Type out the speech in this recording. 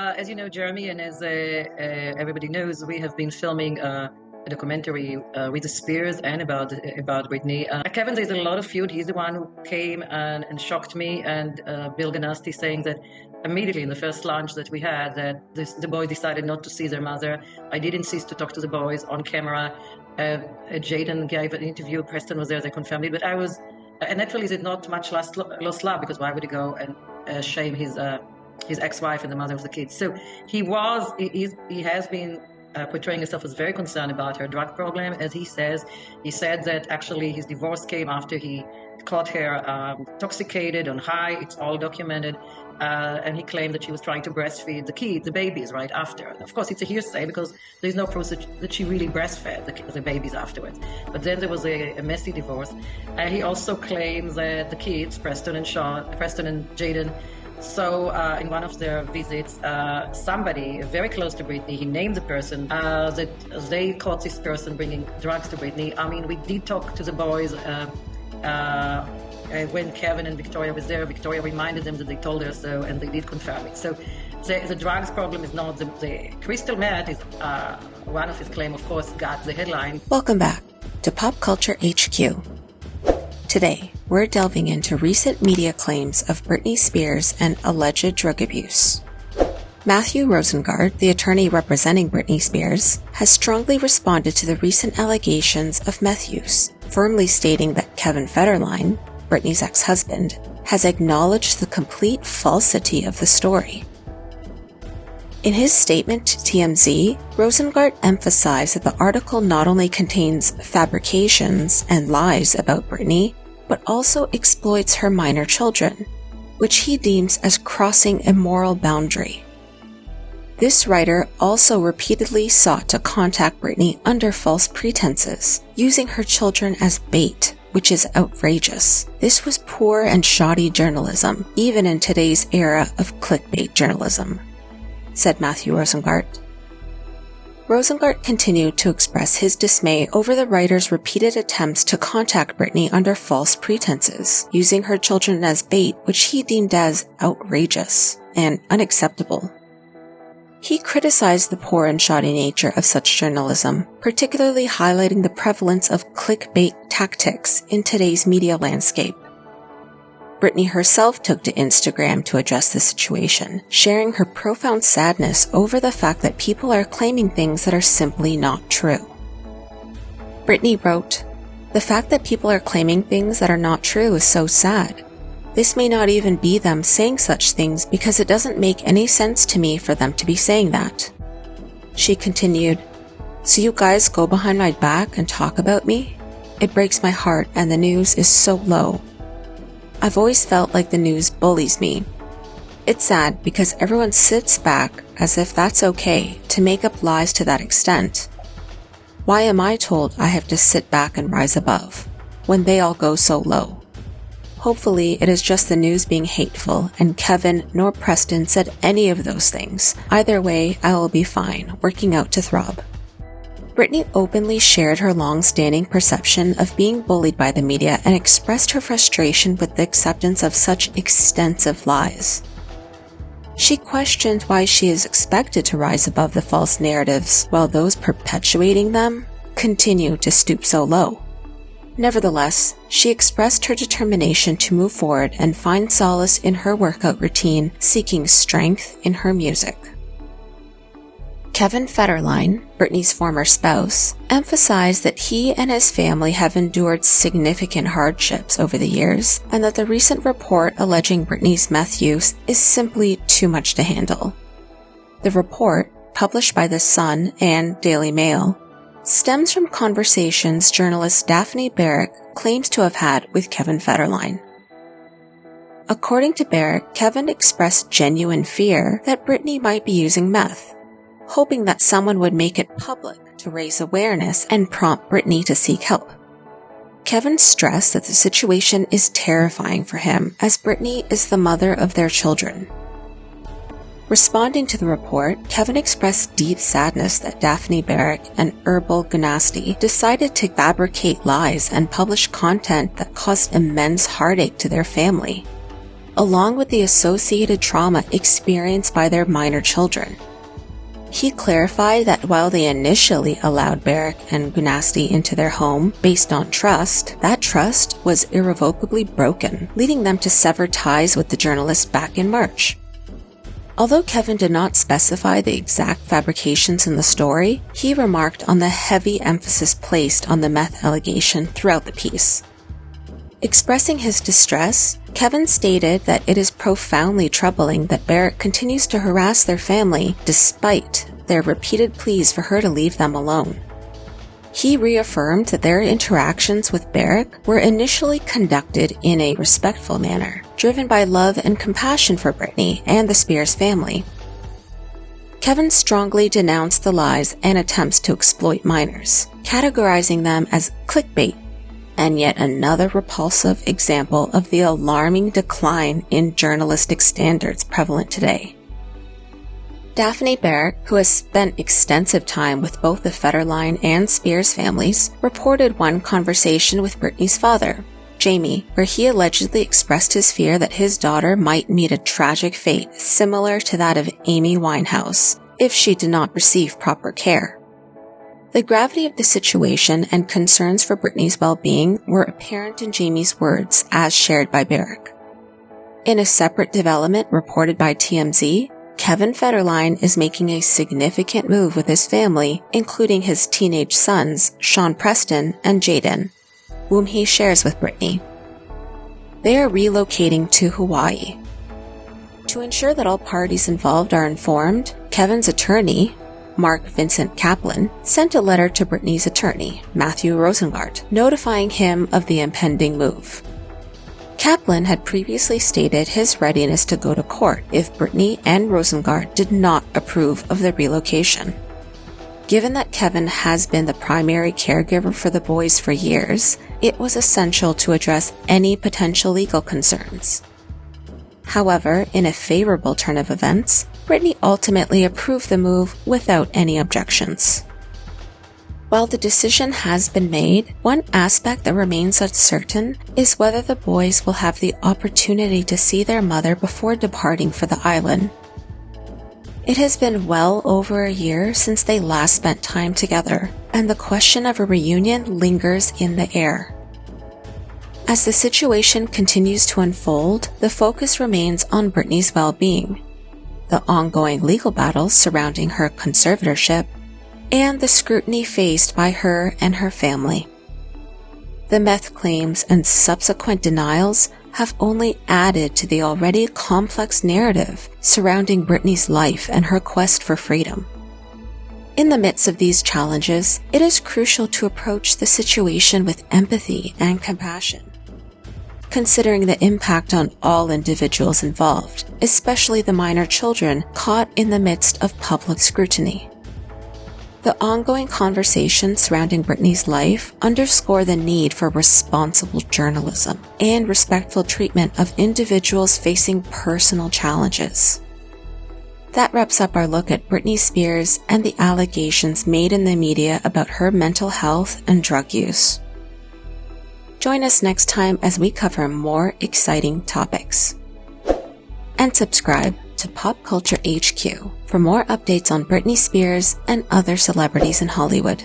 As you know, Jeremy, and as everybody knows, we have been filming a documentary with the Spears and about Britney. Kevin, there's a lot of feud. He's the one who came and shocked me and Bill Ganasty, saying that immediately in the first lunch that we had, that the boys decided not to see their mother. I did insist to talk to the boys on camera. Jaden gave an interview. Preston was there. They confirmed it. But I was, and naturally, there's not much lost love, because why would he go and shame his ex-wife and the mother of the kids? So he has been portraying himself as very concerned about her drug problem, as he says. He said that actually his divorce came after he caught her intoxicated on high. It's all documented. And he claimed that she was trying to breastfeed the babies right after. Of course, it's a hearsay because there's no proof that she really breastfed the babies afterwards. But then there was a messy divorce. He also claims that the kids, Preston and Jaden, so in one of their visits, somebody very close to Britney, he named the person, that they caught this person bringing drugs to Britney. I mean, we did talk to the boys when Kevin and Victoria was there. Victoria reminded them that they told her so, and they did confirm it. So the drugs problem is not the crystal meth is one of his claims, of course, got the headline. Welcome back to Pop Culture HQ. Today, we're delving into recent media claims of Britney Spears and alleged drug abuse. Matthew Rosengart, the attorney representing Britney Spears, has strongly responded to the recent allegations of meth use, firmly stating that Kevin Federline, Britney's ex-husband, has acknowledged the complete falsity of the story. In his statement to TMZ, Rosengart emphasized that the article not only contains fabrications and lies about Britney, but also exploits her minor children, which he deems as crossing a moral boundary. This writer also repeatedly sought to contact Britney under false pretenses, using her children as bait, which is outrageous. This was poor and shoddy journalism, even in today's era of clickbait journalism, said Matthew Rosengart. Rosengart continued to express his dismay over the writer's repeated attempts to contact Britney under false pretenses, using her children as bait, which he deemed as outrageous and unacceptable. He criticized the poor and shoddy nature of such journalism, particularly highlighting the prevalence of clickbait tactics in today's media landscape. Britney herself took to Instagram to address the situation, sharing her profound sadness over the fact that people are claiming things that are simply not true. Britney wrote, "The fact that people are claiming things that are not true is so sad. This may not even be them saying such things because it doesn't make any sense to me for them to be saying that." She continued, "So you guys go behind my back and talk about me? It breaks my heart, and the news is so low. I've always felt like the news bullies me. It's sad because everyone sits back as if that's okay to make up lies to that extent. Why am I told I have to sit back and rise above when they all go so low? Hopefully it is just the news being hateful, and Kevin nor Preston said any of those things. Either way, I will be fine, working out to throb." Britney openly shared her long-standing perception of being bullied by the media and expressed her frustration with the acceptance of such extensive lies. She questioned why she is expected to rise above the false narratives while those perpetuating them continue to stoop so low. Nevertheless, she expressed her determination to move forward and find solace in her workout routine, seeking strength in her music. Kevin Federline, Britney's former spouse, emphasized that he and his family have endured significant hardships over the years, and that the recent report alleging Britney's meth use is simply too much to handle. The report, published by The Sun and Daily Mail, stems from conversations journalist Daphne Barrick claims to have had with Kevin Federline. According to Barrick, Kevin expressed genuine fear that Britney might be using meth, hoping that someone would make it public to raise awareness and prompt Britney to seek help. Kevin stressed that the situation is terrifying for him, as Britney is the mother of their children. Responding to the report, Kevin expressed deep sadness that Daphne Barrick and Erbil Ganasty decided to fabricate lies and publish content that caused immense heartache to their family. along with the associated trauma experienced by their minor children. He clarified that while they initially allowed Barrick and Gunasti into their home based on trust, that trust was irrevocably broken, leading them to sever ties with the journalist back in March. Although Kevin did not specify the exact fabrications in the story, he remarked on the heavy emphasis placed on the meth allegation throughout the piece. Expressing his distress, Kevin stated that it is profoundly troubling that Barrick continues to harass their family despite their repeated pleas for her to leave them alone. He reaffirmed that their interactions with Barrick were initially conducted in a respectful manner, driven by love and compassion for Britney and the Spears family. Kevin strongly denounced the lies and attempts to exploit minors, categorizing them as clickbait, and yet another repulsive example of the alarming decline in journalistic standards prevalent today. Daphne Barrick, who has spent extensive time with both the Federline and Spears families, reported one conversation with Britney's father, Jamie, where he allegedly expressed his fear that his daughter might meet a tragic fate similar to that of Amy Winehouse if she did not receive proper care. The gravity of the situation and concerns for Britney's well-being were apparent in Jamie's words as shared by Barrick. In a separate development reported by TMZ, Kevin Federline is making a significant move with his family, including his teenage sons, Sean Preston and Jaden, whom he shares with Britney. They are relocating to Hawaii. To ensure that all parties involved are informed, Kevin's attorney, Mark Vincent Kaplan, sent a letter to Britney's attorney, Matthew Rosengart, notifying him of the impending move. Kaplan had previously stated his readiness to go to court if Britney and Rosengart did not approve of the relocation. Given that Kevin has been the primary caregiver for the boys for years, it was essential to address any potential legal concerns. However, in a favorable turn of events, Britney ultimately approved the move without any objections. While the decision has been made, one aspect that remains uncertain is whether the boys will have the opportunity to see their mother before departing for the island. It has been well over a year since they last spent time together, and the question of a reunion lingers in the air. As the situation continues to unfold, the focus remains on Britney's well-being, the ongoing legal battles surrounding her conservatorship, and the scrutiny faced by her and her family. The meth claims and subsequent denials have only added to the already complex narrative surrounding Britney's life and her quest for freedom. In the midst of these challenges, it is crucial to approach the situation with empathy and compassion, considering the impact on all individuals involved, especially the minor children caught in the midst of public scrutiny. The ongoing conversations surrounding Britney's life underscore the need for responsible journalism and respectful treatment of individuals facing personal challenges. That wraps up our look at Britney Spears and the allegations made in the media about her mental health and drug use. Join us next time as we cover more exciting topics. And subscribe to Pop Culture HQ for more updates on Britney Spears and other celebrities in Hollywood.